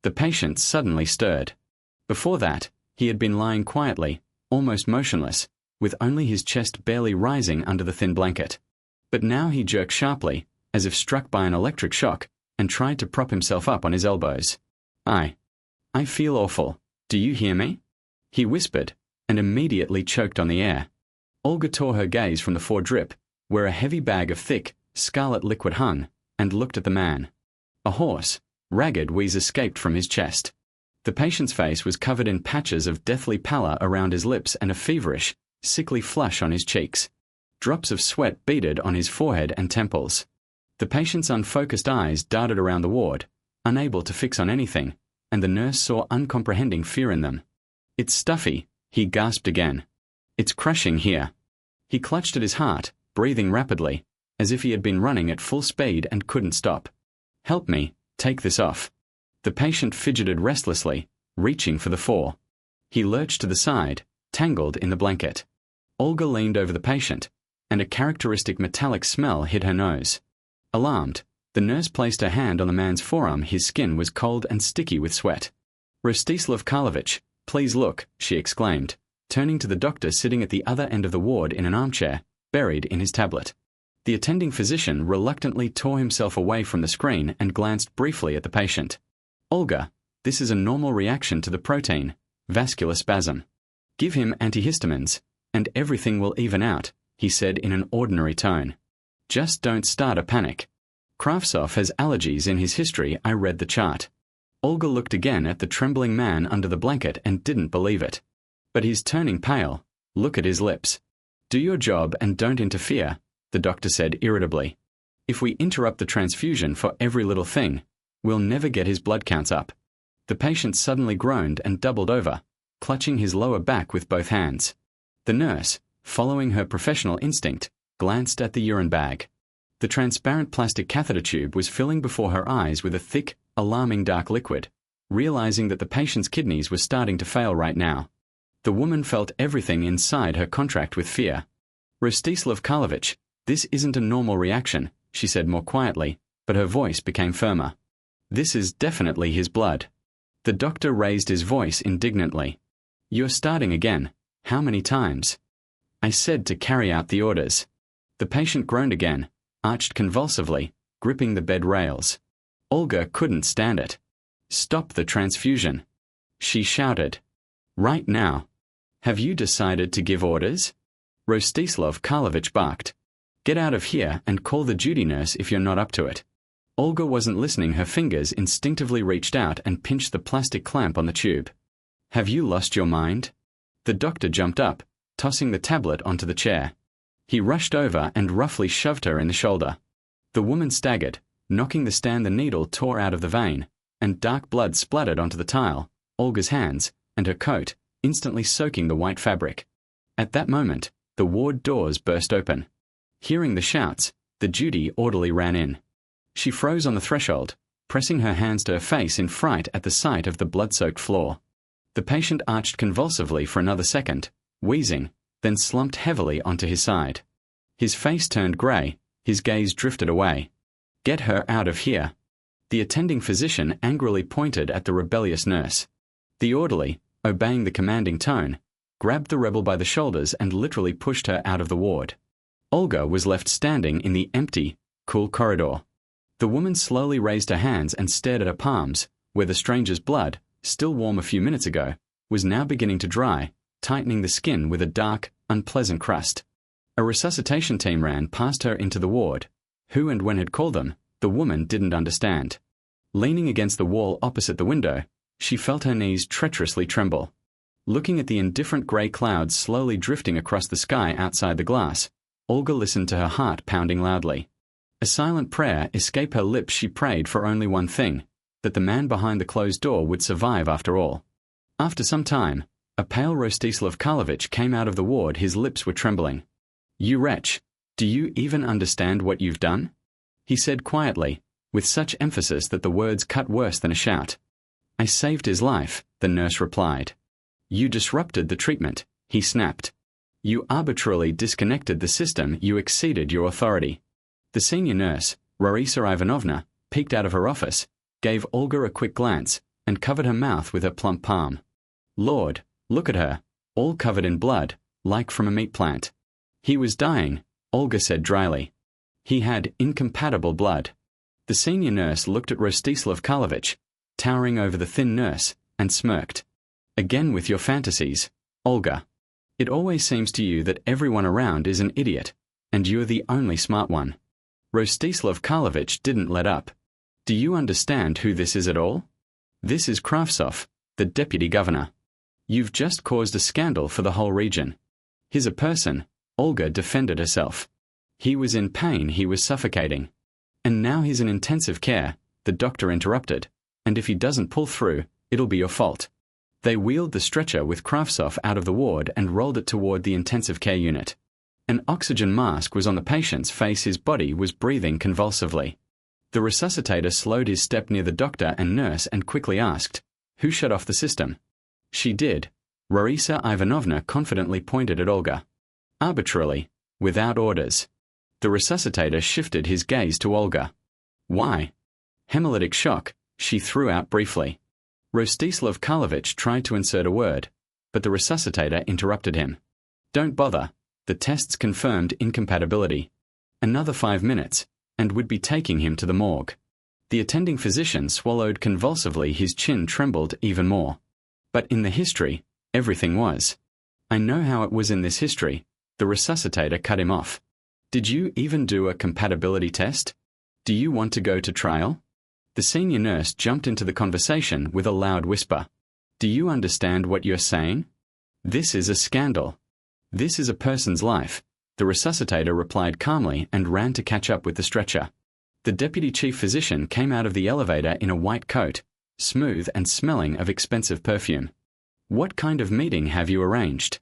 The patient suddenly stirred. Before that, he had been lying quietly, almost motionless, with only his chest barely rising under the thin blanket. But now he jerked sharply, as if struck by an electric shock, and tried to prop himself up on his elbows. I feel awful. Do you hear me?" he whispered, and immediately choked on the air. Olga tore her gaze from the foredrip, where a heavy bag of thick, scarlet liquid hung, and looked at the man. A hoarse, ragged wheeze escaped from his chest. The patient's face was covered in patches of deathly pallor around his lips and a feverish, sickly flush on his cheeks. Drops of sweat beaded on his forehead and temples. The patient's unfocused eyes darted around the ward, unable to fix on anything, and the nurse saw uncomprehending fear in them. "It's stuffy," he gasped again. "It's crushing here." He clutched at his heart, breathing rapidly, as if he had been running at full speed and couldn't stop. "Help me, take this off." The patient fidgeted restlessly, reaching for the fall. He lurched to the side, tangled in the blanket. Olga leaned over the patient, and a characteristic metallic smell hit her nose. Alarmed, the nurse placed her hand on the man's forearm. His skin was cold and sticky with sweat. "Rostislav Karlovich, please look," she exclaimed, turning to the doctor sitting at the other end of the ward in an armchair, buried in his tablet. The attending physician reluctantly tore himself away from the screen and glanced briefly at the patient. "Olga, this is a normal reaction to the protein, vascular spasm. Give him antihistamines, and everything will even out," he said in an ordinary tone. "Just don't start a panic. Kravtsov has allergies in his history. I read the chart." Olga looked again at the trembling man under the blanket and didn't believe it. "But he's turning pale. Look at his lips." "Do your job and don't interfere," the doctor said irritably. "If we interrupt the transfusion for every little thing, we'll never get his blood counts up." The patient suddenly groaned and doubled over, clutching his lower back with both hands. The nurse, following her professional instinct, glanced at the urine bag. The transparent plastic catheter tube was filling before her eyes with a thick, alarming dark liquid, realizing that the patient's kidneys were starting to fail right now. The woman felt everything inside her contract with fear. "Rostislav Karlovich, this isn't a normal reaction," she said more quietly, but her voice became firmer. "This is definitely his blood." The doctor raised his voice indignantly. "You're starting again. How many times?" "I said to carry out the orders." The patient groaned again, arched convulsively, gripping the bed rails. Olga couldn't stand it. "Stop the transfusion," she shouted. "Right now." "Have you decided to give orders?" Rostislav Karlovich barked. "Get out of here and call the duty nurse if you're not up to it." Olga wasn't listening. Her fingers instinctively reached out and pinched the plastic clamp on the tube. "Have you lost your mind?" The doctor jumped up, tossing the tablet onto the chair. He rushed over and roughly shoved her in the shoulder. The woman staggered, knocking the stand. The needle tore out of the vein, and dark blood splattered onto the tile, Olga's hands, and her coat, instantly soaking the white fabric. At that moment, the ward doors burst open. Hearing the shouts, the duty orderly ran in. She froze on the threshold, pressing her hands to her face in fright at the sight of the blood-soaked floor. The patient arched convulsively for another second, wheezing, then slumped heavily onto his side. His face turned grey, his gaze drifted away. "Get her out of here." The attending physician angrily pointed at the rebellious nurse. The orderly, obeying the commanding tone, grabbed the rebel by the shoulders and literally pushed her out of the ward. Olga was left standing in the empty, cool corridor. The woman slowly raised her hands and stared at her palms, where the stranger's blood, still warm a few minutes ago, was now beginning to dry, tightening the skin with a dark, unpleasant crust. A resuscitation team ran past her into the ward. Who and when had called them, the woman didn't understand. Leaning against the wall opposite the window, she felt her knees treacherously tremble. Looking at the indifferent grey clouds slowly drifting across the sky outside the glass, Olga listened to her heart pounding loudly. A silent prayer escaped her lips. She prayed for only one thing, that the man behind the closed door would survive after all. After some time, a pale Rostislav Karlovich came out of the ward. His lips were trembling. "You wretch, do you even understand what you've done?" he said quietly, with such emphasis that the words cut worse than a shout. "I saved his life," the nurse replied. "You disrupted the treatment," he snapped. "You arbitrarily disconnected the system. You exceeded your authority." The senior nurse, Larisa Ivanovna, peeked out of her office, gave Olga a quick glance, and covered her mouth with her plump palm. Lord, look at her, all covered in blood, like from a meat plant. He was dying, Olga said dryly. He had incompatible blood. The senior nurse looked at Rostislav Karlovich, towering over the thin nurse, and smirked. Again with your fantasies, Olga. It always seems to you that everyone around is an idiot, and you're the only smart one. Rostislav Karlovich didn't let up. Do you understand who this is at all? This is Kravtsov, the deputy governor. You've just caused a scandal for the whole region. He's a person, Olga defended herself. He was in pain, he was suffocating. And now he's in intensive care, the doctor interrupted, and if he doesn't pull through, it'll be your fault. They wheeled the stretcher with Kravtsov out of the ward and rolled it toward the intensive care unit. An oxygen mask was on the patient's face, his body was breathing convulsively. The resuscitator slowed his step near the doctor and nurse and quickly asked, "Who shut off the system?" She did. Larisa Ivanovna confidently pointed at Olga. Arbitrarily, without orders. The resuscitator shifted his gaze to Olga. Why? Hemolytic shock, she threw out briefly. Rostislav Karlovich tried to insert a word, but the resuscitator interrupted him. Don't bother, the tests confirmed incompatibility. Another 5 minutes, and would be taking him to the morgue. The attending physician swallowed convulsively, his chin trembled even more. But in the history, everything was. I know how it was in this history, the resuscitator cut him off. Did you even do a compatibility test? Do you want to go to trial? The senior nurse jumped into the conversation with a loud whisper. Do you understand what you're saying? This is a scandal. This is a person's life, the resuscitator replied calmly and ran to catch up with the stretcher. The deputy chief physician came out of the elevator in a white coat, smooth and smelling of expensive perfume. What kind of meeting have you arranged?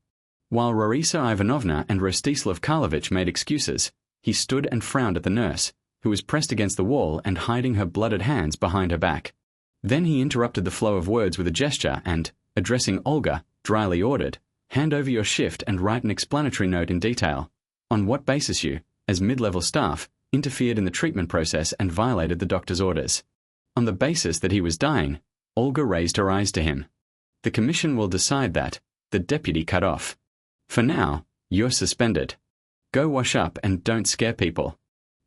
While Larisa Ivanovna and Rostislav Karlovich made excuses, he stood and frowned at the nurse, who was pressed against the wall and hiding her blooded hands behind her back. Then he interrupted the flow of words with a gesture and, addressing Olga, dryly ordered, "Hand over your shift and write an explanatory note in detail. On what basis you, as mid-level staff, interfered in the treatment process and violated the doctor's orders." On the basis that he was dying, Olga raised her eyes to him. The commission will decide that, the deputy cut off. For now, you're suspended. Go wash up and don't scare people.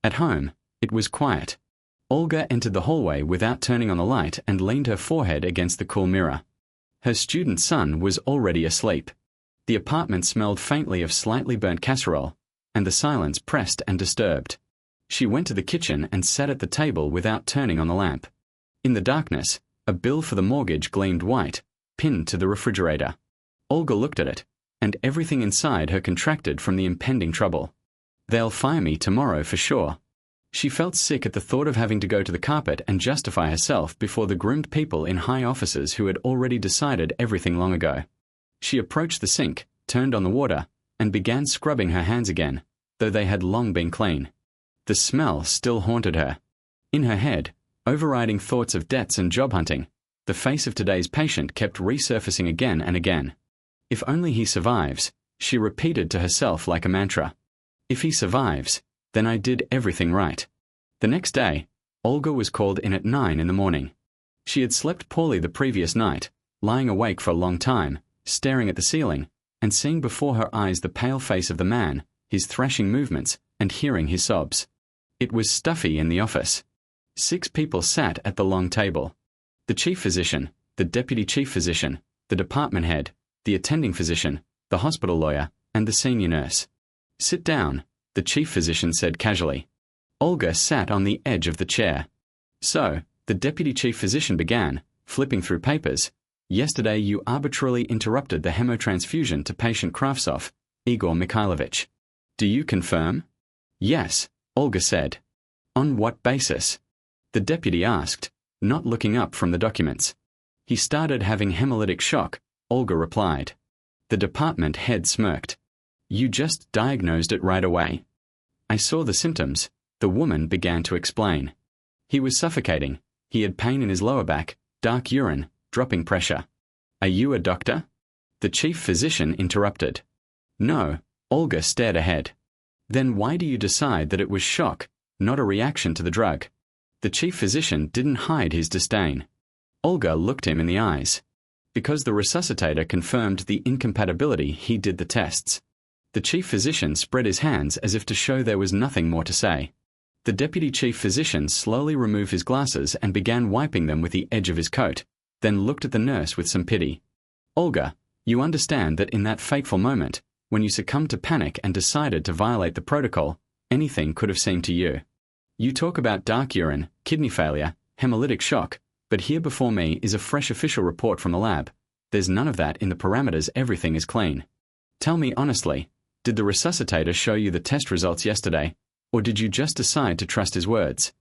At home, it was quiet. Olga entered the hallway without turning on the light and leaned her forehead against the cool mirror. Her student son was already asleep. The apartment smelled faintly of slightly burnt casserole, and the silence pressed and disturbed. She went to the kitchen and sat at the table without turning on the lamp. In the darkness, a bill for the mortgage gleamed white, pinned to the refrigerator. Olga looked at it, and everything inside her contracted from the impending trouble. They'll fire me tomorrow for sure. She felt sick at the thought of having to go to the carpet and justify herself before the groomed people in high offices who had already decided everything long ago. She approached the sink, turned on the water, and began scrubbing her hands again, though they had long been clean. The smell still haunted her. In her head, overriding thoughts of debts and job hunting, the face of today's patient kept resurfacing again and again. If only he survives, she repeated to herself like a mantra. If he survives, then I did everything right. The next day, Olga was called in at 9 in the morning. She had slept poorly the previous night, lying awake for a long time, staring at the ceiling, and seeing before her eyes the pale face of the man, his thrashing movements, and hearing his sobs. It was stuffy in the office. 6 people sat at the long table. The chief physician, the deputy chief physician, the department head, the attending physician, the hospital lawyer, and the senior nurse. Sit down, the chief physician said casually. Olga sat on the edge of the chair. So, the deputy chief physician began, flipping through papers. Yesterday you arbitrarily interrupted the hemotransfusion to patient Kravtsov, Igor Mikhailovich. Do you confirm? Yes, Olga said. On what basis? The deputy asked, not looking up from the documents. He started having hemolytic shock, Olga replied. The department head smirked. You just diagnosed it right away. I saw the symptoms, the woman began to explain. He was suffocating, he had pain in his lower back, dark urine, dropping pressure. Are you a doctor? The chief physician interrupted. No, Olga stared ahead. Then why do you decide that it was shock, not a reaction to the drug? The chief physician didn't hide his disdain. Olga looked him in the eyes. Because the resuscitator confirmed the incompatibility, he did the tests. The chief physician spread his hands as if to show there was nothing more to say. The deputy chief physician slowly removed his glasses and began wiping them with the edge of his coat, then looked at the nurse with some pity. Olga, you understand that in that fateful moment, when you succumbed to panic and decided to violate the protocol, anything could have seemed to you. You talk about dark urine, kidney failure, hemolytic shock, but here before me is a fresh official report from the lab. There's none of that in the parameters. Everything is clean. Tell me honestly, did the resuscitator show you the test results yesterday, or did you just decide to trust his words?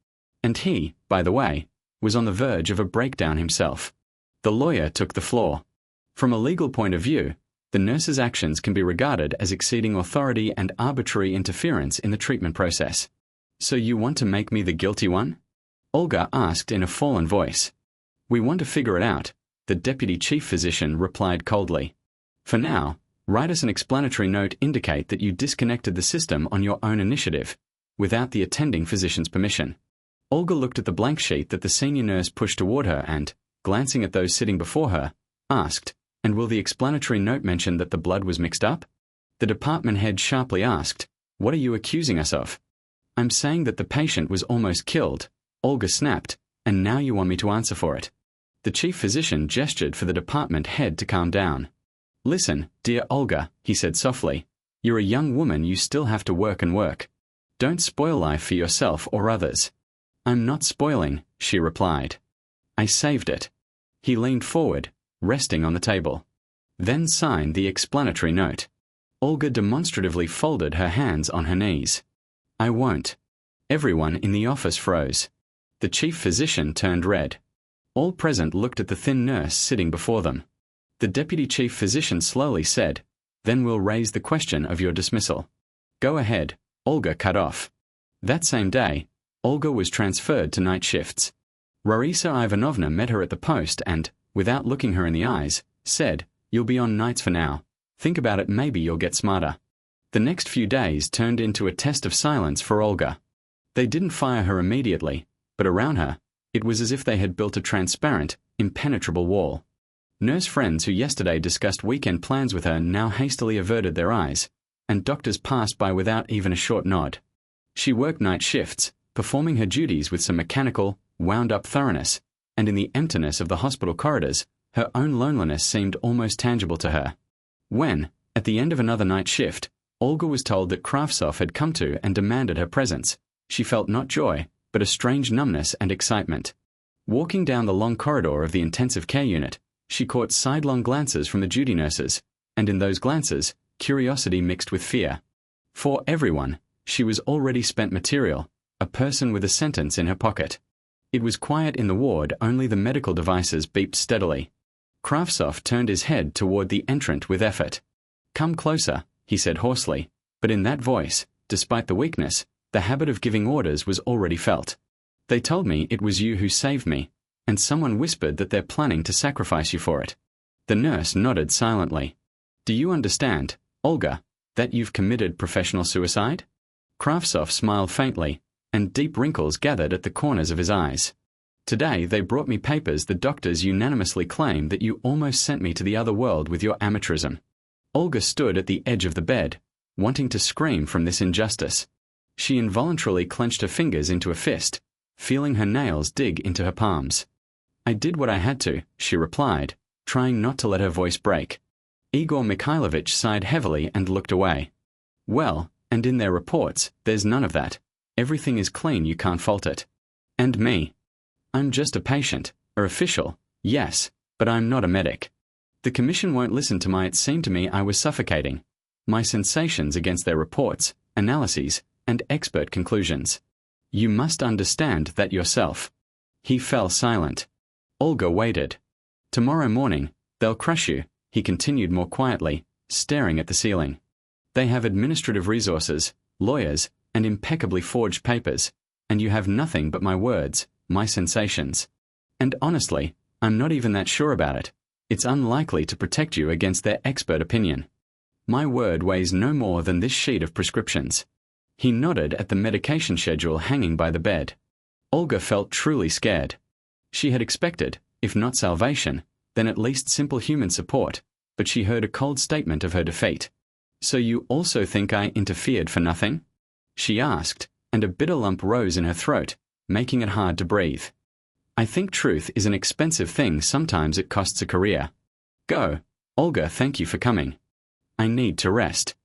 And he, by the way, was on the verge of a breakdown himself. The lawyer took the floor. From a legal point of view, the nurse's actions can be regarded as exceeding authority and arbitrary interference in the treatment process. So you want to make me the guilty one? Olga asked in a fallen voice. We want to figure it out, the deputy chief physician replied coldly. For now, write us an explanatory note indicate that you disconnected the system on your own initiative, without the attending physician's permission. Olga looked at the blank sheet that the senior nurse pushed toward her and, glancing at those sitting before her, asked, And will the explanatory note mention that the blood was mixed up? The department head sharply asked, What are you accusing us of? I'm saying that the patient was almost killed, Olga snapped, and now you want me to answer for it. The chief physician gestured for the department head to calm down. Listen, dear Olga, he said softly, you're a young woman, you still have to work and work. Don't spoil life for yourself or others. I'm not spoiling, she replied. I saved it. He leaned forward, resting on the table. Then signed the explanatory note. Olga demonstratively folded her hands on her knees. I won't. Everyone in the office froze. The chief physician turned red. All present looked at the thin nurse sitting before them. The deputy chief physician slowly said, Then we'll raise the question of your dismissal. Go ahead, Olga cut off. That same day, Olga was transferred to night shifts. Larisa Ivanovna met her at the post and, without looking her in the eyes, said, You'll be on nights for now. Think about it, maybe you'll get smarter. The next few days turned into a test of silence for Olga. They didn't fire her immediately, but around her, it was as if they had built a transparent, impenetrable wall. Nurse friends who yesterday discussed weekend plans with her now hastily averted their eyes, and doctors passed by without even a short nod. She worked night shifts, performing her duties with some mechanical, wound-up thoroughness, and in the emptiness of the hospital corridors, her own loneliness seemed almost tangible to her. When, at the end of another night shift, Olga was told that Kravtsov had come to and demanded her presence, she felt not joy, but a strange numbness and excitement. Walking down the long corridor of the intensive care unit, she caught sidelong glances from the duty nurses, and in those glances, curiosity mixed with fear. For everyone, she was already spent material, a person with a sentence in her pocket. It was quiet in the ward, only the medical devices beeped steadily. Kravtsov turned his head toward the entrant with effort. Come closer, he said hoarsely, but in that voice, despite the weakness, the habit of giving orders was already felt. They told me it was you who saved me, and someone whispered that they're planning to sacrifice you for it. The nurse nodded silently. Do you understand, Olga, that you've committed professional suicide? Kravtsov smiled faintly, and deep wrinkles gathered at the corners of his eyes. Today they brought me papers the doctors unanimously claim that you almost sent me to the other world with your amateurism. Olga stood at the edge of the bed, wanting to scream from this injustice. She involuntarily clenched her fingers into a fist, feeling her nails dig into her palms. I did what I had to, she replied, trying not to let her voice break. Igor Mikhailovich sighed heavily and looked away. Well, and in their reports, there's none of that. Everything is clean, you can't fault it. And me. I'm just a patient, or official, yes, but I'm not a medic. The commission won't listen to it seemed to me I was suffocating. My sensations against their reports, analyses, and expert conclusions. You must understand that yourself. He fell silent. Olga waited. Tomorrow morning, they'll crush you, he continued more quietly, staring at the ceiling. They have administrative resources, lawyers, and impeccably forged papers, and you have nothing but my words, my sensations. And honestly, I'm not even that sure about it. It's unlikely to protect you against their expert opinion. My word weighs no more than this sheet of prescriptions. He nodded at the medication schedule hanging by the bed. Olga felt truly scared. She had expected, if not salvation, then at least simple human support, but she heard a cold statement of her defeat. "So you also think I interfered for nothing?" she asked, and a bitter lump rose in her throat, making it hard to breathe. "I think truth is an expensive thing. Sometimes it costs a career. Go. Olga, thank you for coming. I need to rest."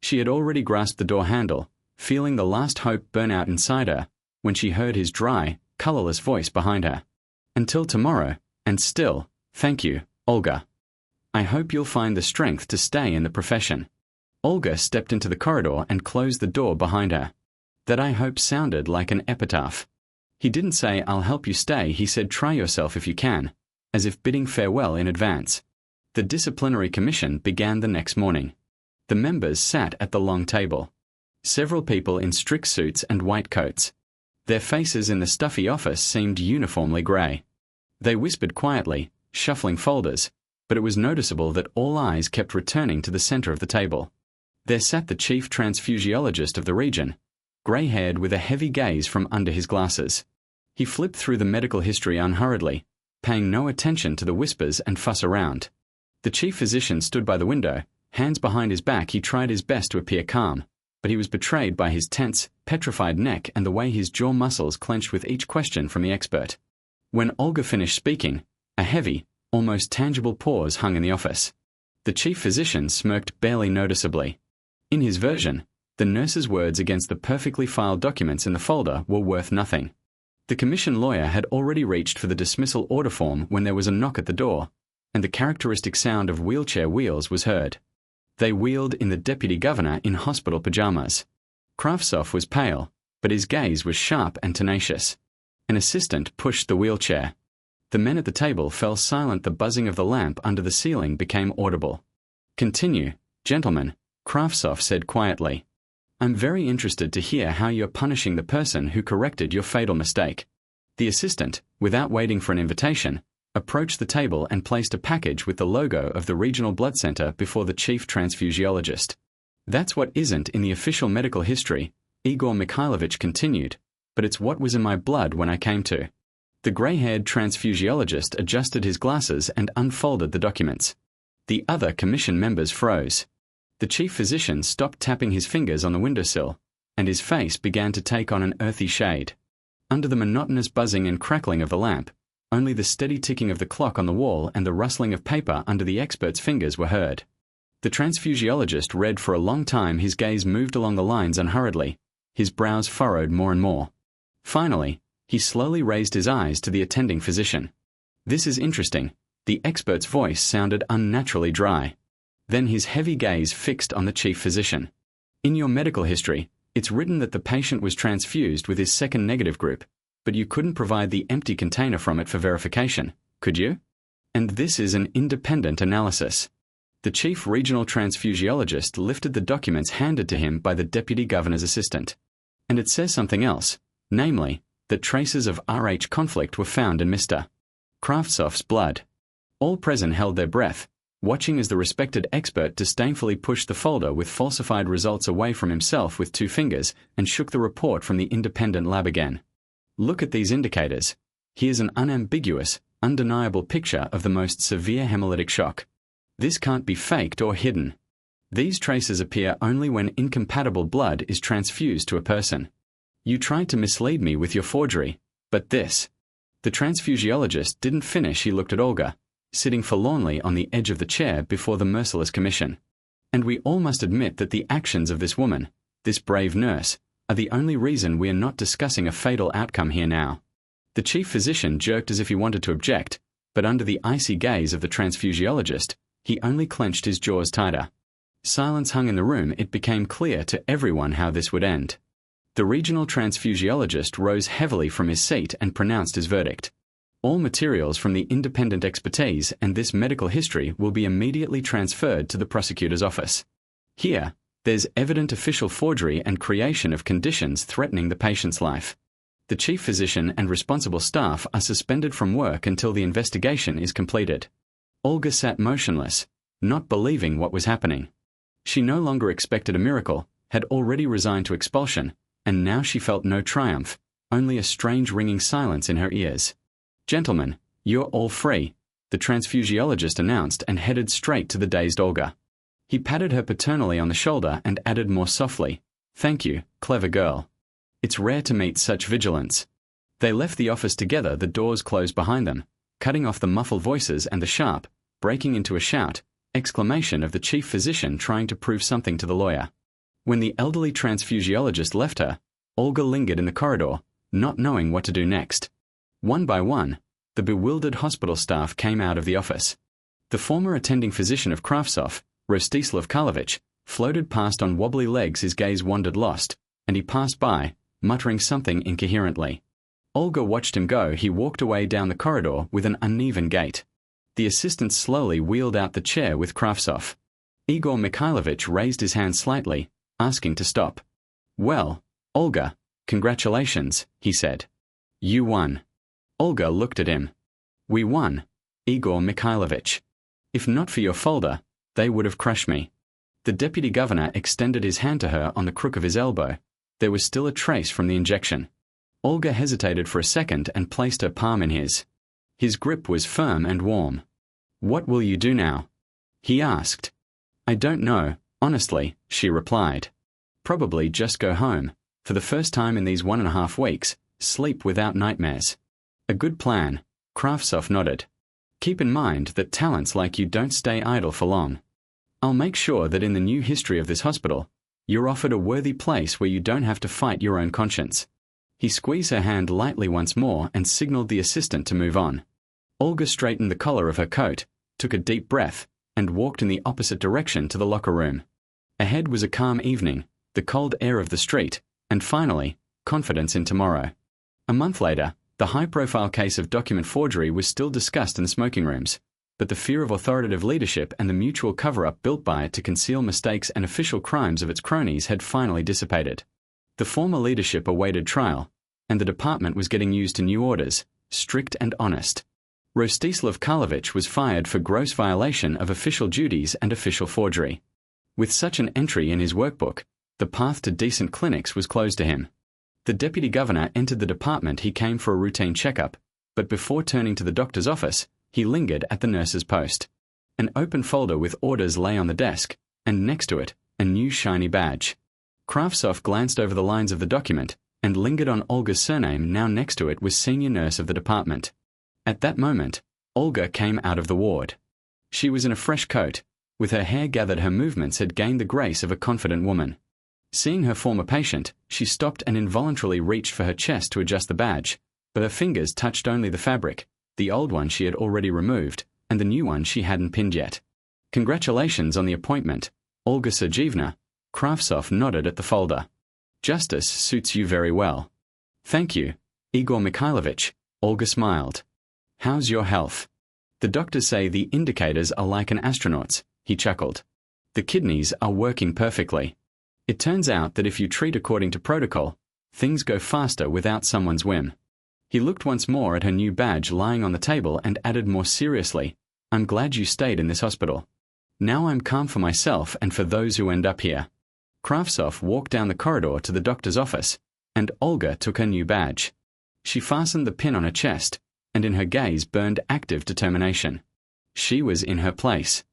She had already grasped the door handle, feeling the last hope burn out inside her, when she heard his dry, colorless voice behind her. "Until tomorrow, and still, thank you, Olga. I hope you'll find the strength to stay in the profession." Olga stepped into the corridor and closed the door behind her. That "I hope" sounded like an epitaph. He didn't say, "I'll help you stay," he said, "Try yourself if you can," as if bidding farewell in advance. The disciplinary commission began the next morning. The members sat at the long table. Several people in strict suits and white coats. Their faces in the stuffy office seemed uniformly grey. They whispered quietly, shuffling folders, but it was noticeable that all eyes kept returning to the center of the table. There sat the chief transfusiologist of the region, grey-haired with a heavy gaze from under his glasses. He flipped through the medical history unhurriedly, paying no attention to the whispers and fuss around. The chief physician stood by the window, hands behind his back. He tried his best to appear calm, but he was betrayed by his tense, petrified neck and the way his jaw muscles clenched with each question from the expert. When Olga finished speaking, a heavy, almost tangible pause hung in the office. The chief physician smirked barely noticeably. In his version, the nurse's words against the perfectly filed documents in the folder were worth nothing. The commission lawyer had already reached for the dismissal order form when there was a knock at the door, and the characteristic sound of wheelchair wheels was heard. They wheeled in the deputy governor in hospital pajamas. Kravtsov was pale, but his gaze was sharp and tenacious. An assistant pushed the wheelchair. The men at the table fell silent. The buzzing of the lamp under the ceiling became audible. "Continue, gentlemen," Kravtsov said quietly. "I'm very interested to hear how you're punishing the person who corrected your fatal mistake." The assistant, without waiting for an invitation, approached the table and placed a package with the logo of the regional blood center before the chief transfusiologist. "That's what isn't in the official medical history," Igor Mikhailovich continued, "but it's what was in my blood when I came to." The grey-haired transfusiologist adjusted his glasses and unfolded the documents. The other commission members froze. The chief physician stopped tapping his fingers on the windowsill, and his face began to take on an earthy shade. Under the monotonous buzzing and crackling of the lamp, only the steady ticking of the clock on the wall and the rustling of paper under the expert's fingers were heard. The transfusiologist read for a long time. His gaze moved along the lines unhurriedly, his brows furrowed more and more. Finally, he slowly raised his eyes to the attending physician. "This is interesting." The expert's voice sounded unnaturally dry. Then his heavy gaze fixed on the chief physician. "In your medical history, it's written that the patient was transfused with his second negative group, but you couldn't provide the empty container from it for verification, could you? And this is an independent analysis." The chief regional transfusiologist lifted the documents handed to him by the deputy governor's assistant. "And it says something else, namely, that traces of Rh conflict were found in Mr. Kravtsov's blood." All present held their breath, watching as the respected expert disdainfully pushed the folder with falsified results away from himself with 2 fingers and shook the report from the independent lab again. "Look at these indicators. Here's an unambiguous, undeniable picture of the most severe hemolytic shock. This can't be faked or hidden. These traces appear only when incompatible blood is transfused to a person. You tried to mislead me with your forgery, but this..." The transfusiologist didn't finish. He looked at Olga, sitting forlornly on the edge of the chair before the merciless commission. "And we all must admit that the actions of this woman, this brave nurse, are the only reason we are not discussing a fatal outcome here now." The chief physician jerked as if he wanted to object, but under the icy gaze of the transfusiologist, he only clenched his jaws tighter. Silence hung in the room. It became clear to everyone how this would end. The regional transfusiologist rose heavily from his seat and pronounced his verdict. "All materials from the independent expertise and this medical history will be immediately transferred to the prosecutor's office. Here, there's evident official forgery and creation of conditions threatening the patient's life. The chief physician and responsible staff are suspended from work until the investigation is completed." Olga sat motionless, not believing what was happening. She no longer expected a miracle, had already resigned to expulsion, and now she felt no triumph, only a strange ringing silence in her ears. "Gentlemen," "You're all free," the transfusiologist announced and headed straight to the dazed Olga. He patted her paternally on the shoulder and added more softly, "Thank you, clever girl. It's rare to meet such vigilance." They left the office together, the doors closed behind them, cutting off the muffled voices and the sharp, breaking into a shout, exclamation of the chief physician trying to prove something to the lawyer. When the elderly transfusiologist left her, Olga lingered in the corridor, not knowing what to do next. One by one, the bewildered hospital staff came out of the office. The former attending physician of Kravtsov, Rostislav Karlovich, floated past on wobbly legs, his gaze wandered lost, and he passed by, muttering something incoherently. Olga watched him go. He walked away down the corridor with an uneven gait. The assistant slowly wheeled out the chair with Kravtsov. Igor Mikhailovich raised his hand slightly, asking to stop. "Well, Olga, congratulations," he said. "You won." Olga looked at him. "We won, Igor Mikhailovich. If not for your folder, they would have crushed me." The deputy governor extended his hand to her on the crook of his elbow. There was still a trace from the injection. Olga hesitated for a second and placed her palm in his. His grip was firm and warm. "What will you do now?" he asked. "I don't know, honestly," she replied. "Probably just go home, for the first time in these 1.5 weeks, sleep without nightmares." "A good plan," Kravtsov nodded. "Keep in mind that talents like you don't stay idle for long. I'll make sure that in the new history of this hospital, you're offered a worthy place where you don't have to fight your own conscience." He squeezed her hand lightly once more and signaled the assistant to move on. Olga straightened the collar of her coat, took a deep breath, and walked in the opposite direction to the locker room. Ahead was a calm evening, the cold air of the street, and finally, confidence in tomorrow. A month later, the high-profile case of document forgery was still discussed in the smoking rooms, but the fear of authoritative leadership and the mutual cover-up built by it to conceal mistakes and official crimes of its cronies had finally dissipated. The former leadership awaited trial, and the department was getting used to new orders, strict and honest. Rostislav Karlovich was fired for gross violation of official duties and official forgery. With such an entry in his workbook, the path to decent clinics was closed to him. The deputy governor entered the department. He came for a routine checkup, but before turning to the doctor's office, he lingered at the nurse's post. An open folder with orders lay on the desk, and next to it, a new shiny badge. Kravtsov glanced over the lines of the document and lingered on Olga's surname. Now next to it was senior nurse of the department. At that moment, Olga came out of the ward. She was in a fresh coat. With her hair gathered, her movements had gained the grace of a confident woman. Seeing her former patient, she stopped and involuntarily reached for her chest to adjust the badge, but her fingers touched only the fabric, the old one she had already removed, and the new one she hadn't pinned yet. "Congratulations on the appointment, Olga Sergeevna." Kravtsov nodded at the folder. "Justice suits you very well." "Thank you, Igor Mikhailovich," Olga smiled. "How's your health?" "The doctors say the indicators are like an astronaut's," he chuckled. "The kidneys are working perfectly. It turns out that if you treat according to protocol, things go faster without someone's whim." He looked once more at her new badge lying on the table and added more seriously, "I'm glad you stayed in this hospital. Now I'm calm for myself and for those who end up here." Kravtsov walked down the corridor to the doctor's office, and Olga took her new badge. She fastened the pin on her chest, and in her gaze burned active determination. She was in her place.